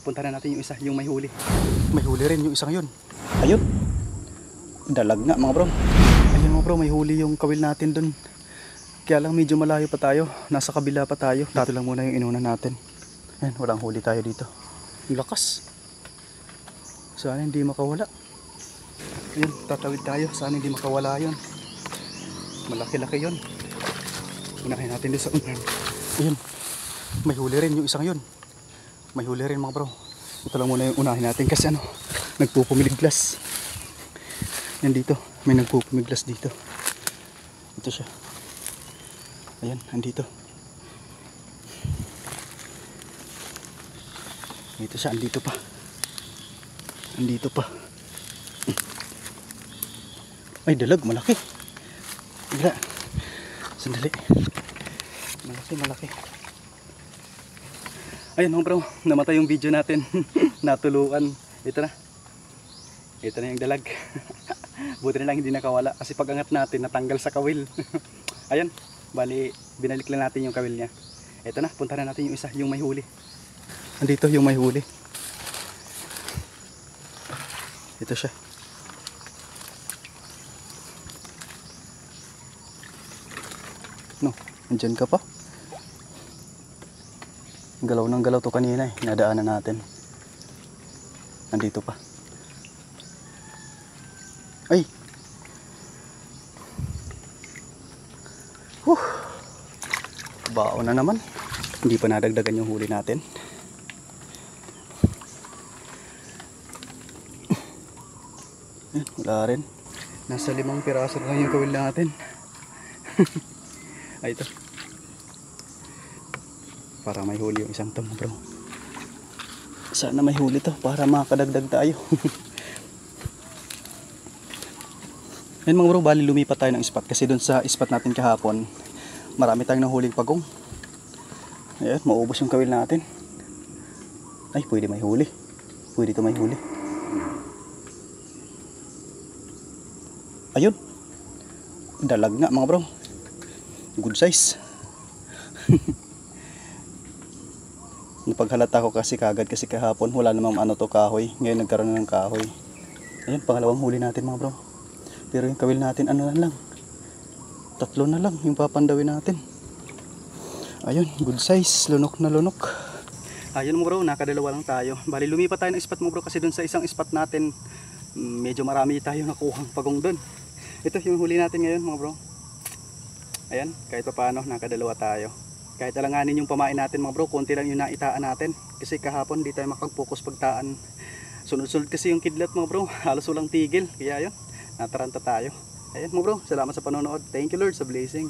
punta na natin yung isa, yung may huli. May huli rin yung isang yun. Ayun. Dalag nga mga bro. Ayun mga bro, may huli yung kawil natin dun. Kaya lang medyo malayo pa tayo. Nasa kabila pa tayo. Dito lang muna yung inuna natin. Ayan, walang huli tayo dito. Ang lakas. Sana hindi makawala. Ayun, tatawid tayo. Sana hindi makawala yun. Malaki-laki yun. Unahin natin doon sa unan. Ayun, may huli rin yung isang yun. May huli rin mga bro. Ito lang muna yung unahin natin kasi ano, nagpupumiglas. Yan dito, may nagpupumiglas dito. Ito siya. Ayan, andito. Dito siya, andito pa. Andito pa. Ay, dalag, malaki. Wala. Sandali. Malaki. Ayun mga bro, namatay yung video natin. Natuluan. Ito na yung dalag. Buti na lang hindi nakawala kasi pag angat natin natanggal sa kawil. Ayun, bali binalik lang natin yung kawil niya. Ito na, punta na natin yung isa, yung may huli. Andito yung may huli. Ito siya. No, andyan ka pa. Galaw ng galaw to kanina eh. Nadaanan natin. Nandito pa. Ay! Baon na naman. Hindi pa nadagdagan yung huli natin. Ayan, wala rin. Nasa 5 piraso lang yung kawil natin. Ay, ito. Para may huli yung isang tom bro. Sana may huli to para makadagdag tayo. Yan mga bro, bali lumipat tayo ng spot kasi dun sa spot natin kahapon marami tayong nahuling pagong. Ayan, maubos yung kawil natin. Ay, pwede may huli. Pwede to may huli. Ayun. Dalag nga mga bro. Good size. Napaghalata ko kasi kagad kasi kahapon wala namang ano to kahoy. Ngayon nagkaroon na ng kahoy. Ayun, pangalawang huli natin mga bro. Pero yung kawil natin ano na lang. 3 na lang yung papandawin natin. Ayun, good size. Lunok na lunok. Ayun mga bro, nakadalawa lang tayo. Bali lumipat tayo ng spot mga bro kasi dun sa isang spot natin medyo marami tayo nakuhang pagong dun. Ito yung huli natin ngayon mga bro. Ayan, kahit pa paano nakadalawa tayo. Kahit alanganin yung pamain natin mga bro, konti lang yung naitaan natin. Kasi kahapon di tayo makapag-focus pagtaan. Sunod-sunod kasi yung kidlat mga bro, halos walang tigil. Kaya yun, nataranta tayo. Ayan mga bro, salamat sa panonood. Thank you Lord sa blessing.